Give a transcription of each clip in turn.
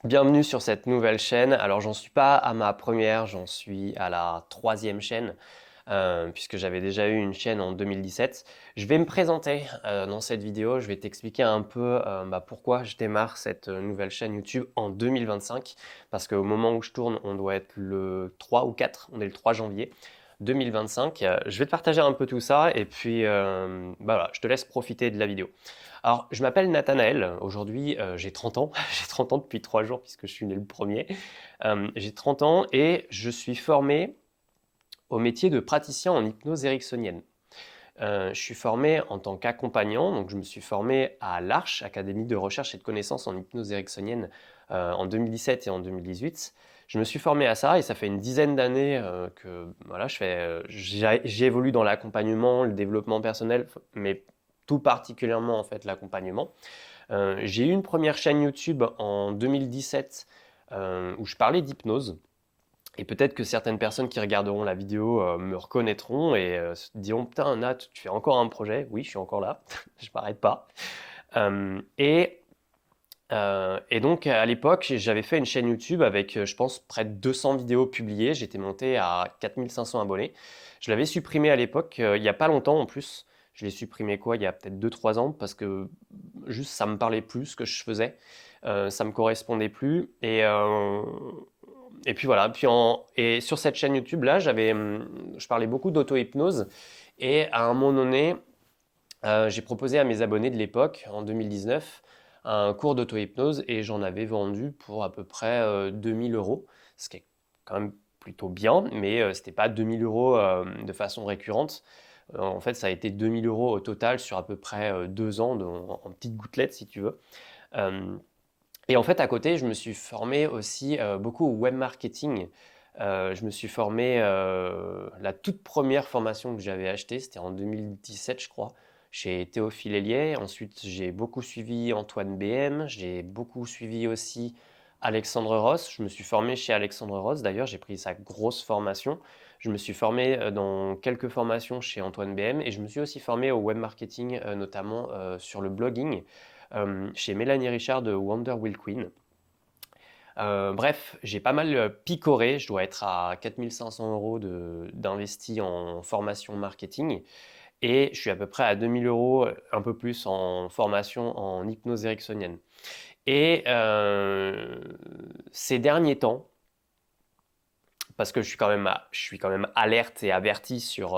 Bienvenue sur cette nouvelle chaîne. Alors j'en suis pas à ma première, j'en suis à la troisième chaîne, puisque j'avais déjà eu une chaîne en 2017. Je vais me présenter dans cette vidéo, je vais t'expliquer un peu pourquoi je démarre cette nouvelle chaîne YouTube en 2025, parce qu'au moment où je tourne, on doit être le 3 ou 4, on est le 3 janvier 2025. Je vais te partager un peu tout ça, et puis voilà, je te laisse profiter de la vidéo. Alors, je m'appelle Nathanaël. Aujourd'hui, j'ai 30 ans. J'ai 30 ans depuis 3 jours puisque je suis né le premier. J'ai 30 ans et je suis formé au métier de praticien en hypnose ericksonienne. Je suis formé en tant qu'accompagnant, donc je me suis formé à l'Arche, Académie de recherche et de connaissances en hypnose ericksonienne, en 2017 et en 2018. Je me suis formé à ça et ça fait une dizaine d'années que voilà, j'évolue dans l'accompagnement, le développement personnel, mais tout particulièrement en fait l'accompagnement. J'ai eu une première chaîne YouTube en 2017 où je parlais d'hypnose. Et peut-être que certaines personnes qui regarderont la vidéo me reconnaîtront et se diront putain Nat, tu fais encore un projet. Oui, je suis encore là, je m'arrête pas. Euh, et, et donc à l'époque, j'avais fait une chaîne YouTube avec, je pense, près de 200 vidéos publiées. J'étais monté à 4500 abonnés. Je l'avais supprimé à l'époque, il n'y a pas longtemps en plus. Je l'ai supprimé quoi, il y a peut-être 2-3 ans, parce que juste ça me parlait plus ce que je faisais. Ça me correspondait plus. Et puis voilà. Et sur cette chaîne YouTube là, je parlais beaucoup d'auto-hypnose. Et à un moment donné, j'ai proposé à mes abonnés de l'époque, en 2019, un cours d'auto-hypnose et j'en avais vendu pour à peu près 2000 euros, ce qui est quand même plutôt bien, mais c'était pas 2000 euros de façon récurrente. En fait, ça a été 2000 euros au total sur à peu près 2 ans en petites gouttelettes, si tu veux. Euh, et en fait, à côté, je me suis formé aussi beaucoup au web marketing. Je me suis formé, la toute première formation que j'avais achetée, c'était en 2017, je crois, chez Théophile Hélier. Ensuite, j'ai beaucoup suivi Antoine BM, j'ai beaucoup suivi aussi Alexandre Ross. Je me suis formé chez Alexandre Ross, d'ailleurs, j'ai pris sa grosse formation. Je me suis formé dans quelques formations chez Antoine BM et je me suis aussi formé au web marketing, notamment sur le blogging chez Mélanie Richard de Wonder Wheel Queen. Bref, j'ai pas mal picoré, je dois être à 4500 euros d'investi en formation marketing et je suis à peu près à 2000 euros, un peu plus en formation en hypnose ericksonienne. Et ces derniers temps, parce que je suis quand même alerte et averti sur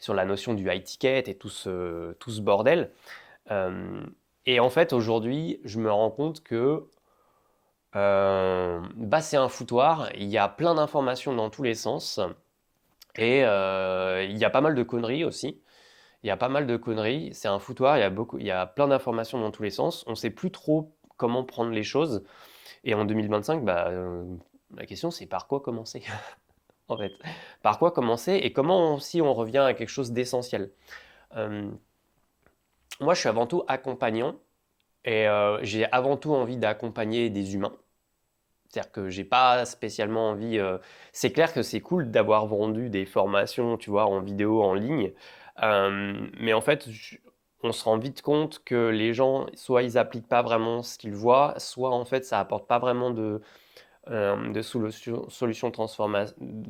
la notion du high ticket et tout ce bordel. Euh, et en fait, aujourd'hui, je me rends compte que c'est un foutoir. Il y a plein d'informations dans tous les sens. Et il y a pas mal de conneries aussi. Il y a pas mal de conneries. C'est un foutoir. Il y a plein d'informations dans tous les sens. On ne sait plus trop comment prendre les choses. Et en 2025, la question c'est par quoi commencer en fait. Par quoi commencer et comment si on revient à quelque chose d'essentiel. Euh, Moi, je suis avant tout accompagnant et j'ai avant tout envie d'accompagner des humains. C'est-à-dire que j'ai pas spécialement envie. C'est clair que c'est cool d'avoir vendu des formations, tu vois, en vidéo, en ligne. Mais en fait, on se rend vite compte que les gens, soit ils appliquent pas vraiment ce qu'ils voient, soit en fait ça apporte pas vraiment de solutions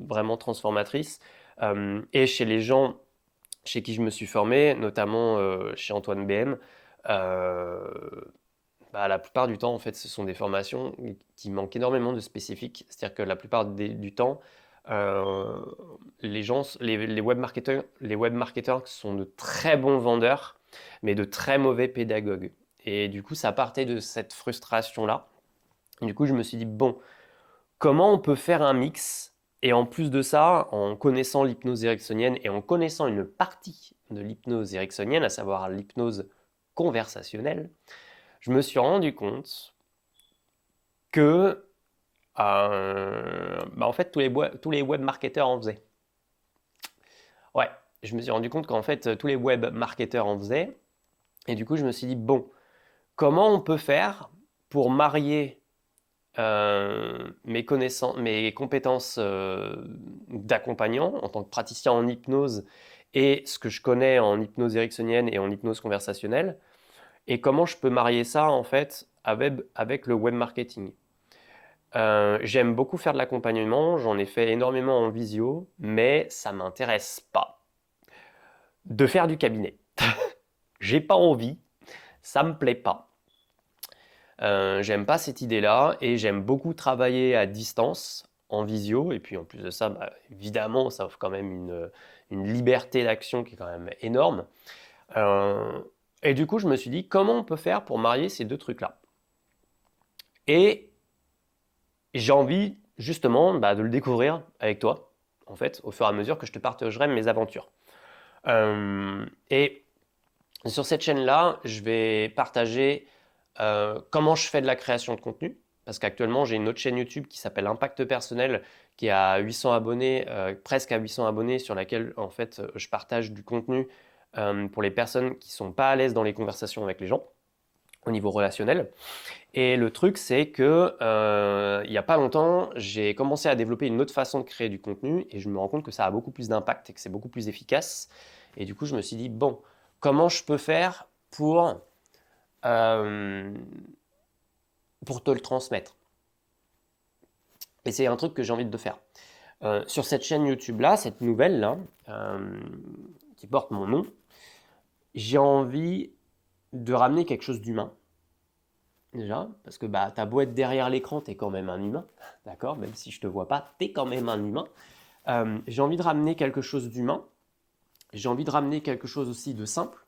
vraiment transformatrices. Et chez les gens chez qui je me suis formé, notamment chez Antoine BM, euh, la plupart du temps, en fait, ce sont des formations qui manquent énormément de spécifiques. C'est-à-dire que la plupart du temps, euh, les web marketeurs sont de très bons vendeurs, mais de très mauvais pédagogues. Et du coup, ça partait de cette frustration-là. Du coup, je me suis dit, bon, comment on peut faire un mix? Et en plus de ça, en connaissant l'hypnose ericksonienne et en connaissant une partie de l'hypnose ericksonienne, à savoir l'hypnose conversationnelle, je me suis rendu compte que en fait tous les web marketeurs en faisaient. Ouais, je me suis rendu compte qu'en fait tous les web marketeurs en faisaient. Et du coup, je me suis dit, bon, comment on peut faire pour marier mes compétences d'accompagnant en tant que praticien en hypnose et ce que je connais en hypnose ericksonienne et en hypnose conversationnelle, et comment je peux marier ça en fait avec le web marketing. J'aime beaucoup faire de l'accompagnement, j'en ai fait énormément en visio, mais ça m'intéresse pas de faire du cabinet. J'ai pas envie, ça me plaît pas. J'aime pas cette idée-là et j'aime beaucoup travailler à distance, en visio. Et puis en plus de ça, bah, évidemment, ça offre quand même une liberté d'action qui est quand même énorme. Euh, et du coup, je me suis dit, comment on peut faire pour marier ces deux trucs-là? Et j'ai envie justement bah, de le découvrir avec toi, en fait, au fur et à mesure que je te partagerai mes aventures. Et sur cette chaîne-là, je vais partager comment je fais de la création de contenu. Parce qu'actuellement, j'ai une autre chaîne YouTube qui s'appelle Impact Personnel, qui a 800 abonnés, presque à 800 abonnés, sur laquelle en fait je partage du contenu pour les personnes qui sont pas à l'aise dans les conversations avec les gens au niveau relationnel. Et le truc, c'est que il n'y a pas longtemps, j'ai commencé à développer une autre façon de créer du contenu et je me rends compte que ça a beaucoup plus d'impact et que c'est beaucoup plus efficace. Et du coup, je me suis dit, bon, comment je peux faire euh, pour te le transmettre? Et c'est un truc que j'ai envie de faire. Sur cette chaîne YouTube-là, cette nouvelle-là, qui porte mon nom, j'ai envie de ramener quelque chose d'humain. Déjà, parce que bah, t'as beau être derrière l'écran, t'es quand même un humain, d'accord? Même si je te vois pas, t'es quand même un humain. J'ai envie de ramener quelque chose d'humain. J'ai envie de ramener quelque chose aussi de simple.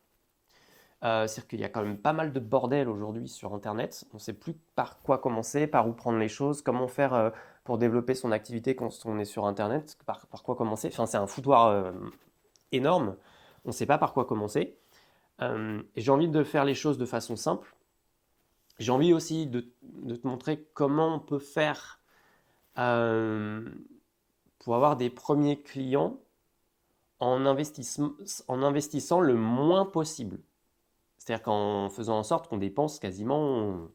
C'est-à-dire qu'il y a quand même pas mal de bordel aujourd'hui sur Internet. On ne sait plus par quoi commencer, par où prendre les choses, comment faire pour développer son activité quand on est sur Internet, par quoi commencer. Enfin, c'est un foutoir énorme. On ne sait pas par quoi commencer. Et j'ai envie de faire les choses de façon simple. J'ai envie aussi de te montrer comment on peut faire euh, pour avoir des premiers clients en investissant le moins possible. C'est-à-dire qu'en faisant en sorte qu'on dépense quasiment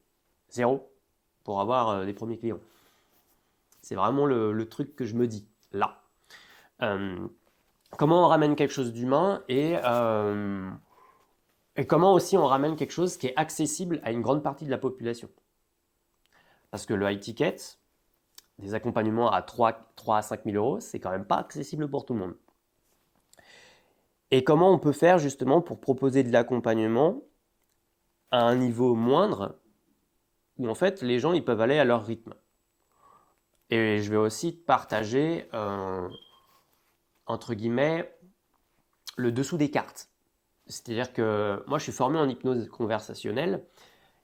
zéro pour avoir des premiers clients. C'est vraiment le truc que je me dis là. Euh, Comment on ramène quelque chose d'humain et comment aussi on ramène quelque chose qui est accessible à une grande partie de la population. Parce que le high ticket, des accompagnements à 3 à 5 000 euros, c'est quand même pas accessible pour tout le monde. Et comment on peut faire justement pour proposer de l'accompagnement à un niveau moindre où en fait les gens ils peuvent aller à leur rythme. Et je vais aussi partager entre guillemets le dessous des cartes. C'est-à-dire que moi je suis formé en hypnose conversationnelle.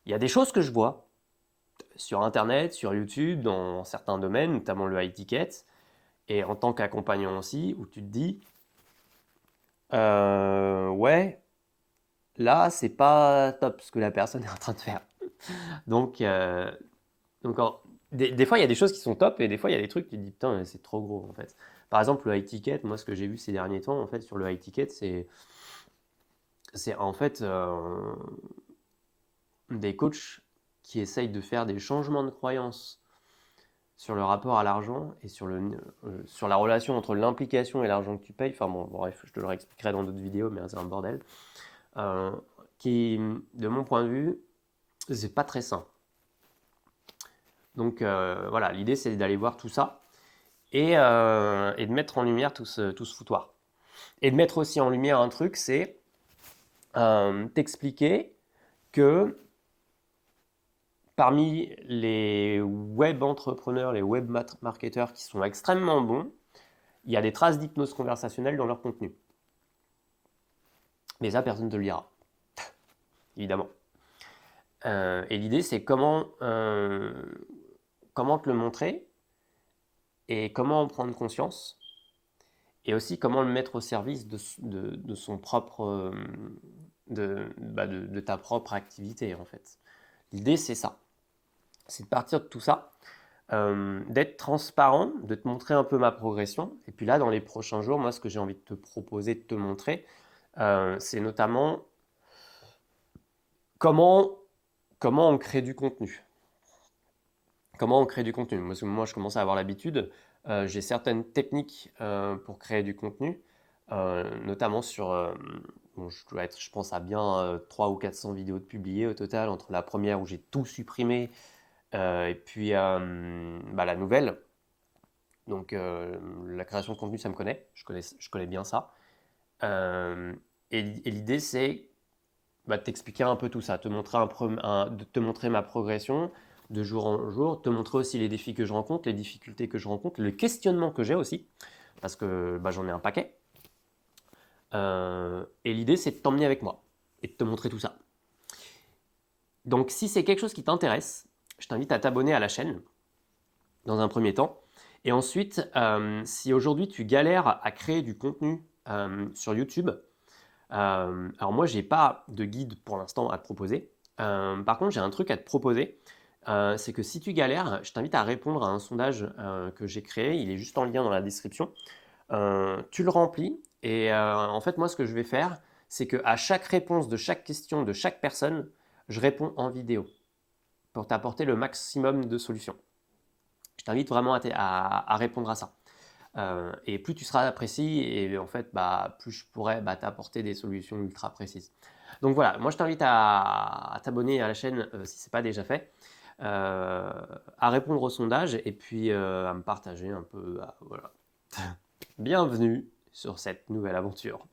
Il y a des choses que je vois sur internet, sur YouTube, dans certains domaines, notamment le high ticket, et en tant qu'accompagnant aussi, où tu te dis ouais, là c'est pas top ce que la personne est en train de faire. Donc, donc des fois il y a des choses qui sont top et des fois il y a des trucs qui tu te dis putain c'est trop gros en fait. Par exemple le high ticket, moi ce que j'ai vu ces derniers temps en fait sur le high ticket c'est en fait des coachs qui essayent de faire des changements de croyances sur le rapport à l'argent et sur la relation entre l'implication et l'argent que tu payes. Enfin bon, bref, je te le réexpliquerai dans d'autres vidéos, mais c'est un bordel. Qui, de mon point de vue, c'est pas très sain. Donc voilà, l'idée c'est d'aller voir tout ça et de mettre en lumière tout ce foutoir. Et de mettre aussi en lumière un truc, c'est t'expliquer que parmi les web entrepreneurs, les web marketeurs qui sont extrêmement bons, il y a des traces d'hypnose conversationnelle dans leur contenu. Mais ça, personne ne te le dira, évidemment. Et l'idée, c'est comment te le montrer et comment en prendre conscience et aussi comment le mettre au service de son propre, de ta propre activité en fait. L'idée, c'est ça. C'est de partir de tout ça, d'être transparent, de te montrer un peu ma progression. Et puis là, dans les prochains jours, moi, ce que j'ai envie de te proposer, de te montrer, c'est notamment comment on crée du contenu. Comment on crée du contenu? Moi, je commence à avoir l'habitude. J'ai certaines techniques pour créer du contenu, notamment sur... bon, je dois être, je pense, à bien 300 ou 400 vidéos de publiées au total, entre la première où j'ai tout supprimé, et puis la nouvelle. Donc la création de contenu, ça me connaît, je connais bien ça. Et l'idée, c'est de t'expliquer un peu tout ça, de te montrer ma progression de jour en jour, te montrer aussi les défis que je rencontre, les difficultés que je rencontre, le questionnement que j'ai aussi, parce que j'en ai un paquet. Et l'idée, c'est de t'emmener avec moi et de te montrer tout ça. Donc si c'est quelque chose qui t'intéresse, je t'invite à t'abonner à la chaîne dans un premier temps. Et ensuite, si aujourd'hui tu galères à créer du contenu sur YouTube, alors moi j'ai pas de guide pour l'instant à te proposer. Par contre j'ai un truc à te proposer. C'est que si tu galères, je t'invite à répondre à un sondage que j'ai créé. Il est juste en lien dans la description. Tu le remplis et en fait moi ce que je vais faire, c'est qu'à chaque réponse de chaque question de chaque personne, je réponds en vidéo pour t'apporter le maximum de solutions. Je t'invite vraiment à répondre à ça. Et plus tu seras précis, et en fait, plus je pourrai t'apporter des solutions ultra précises. Donc voilà, moi je t'invite à t'abonner à la chaîne si ce n'est pas déjà fait, à répondre au sondage et puis à me partager un peu. Voilà. Bienvenue sur cette nouvelle aventure.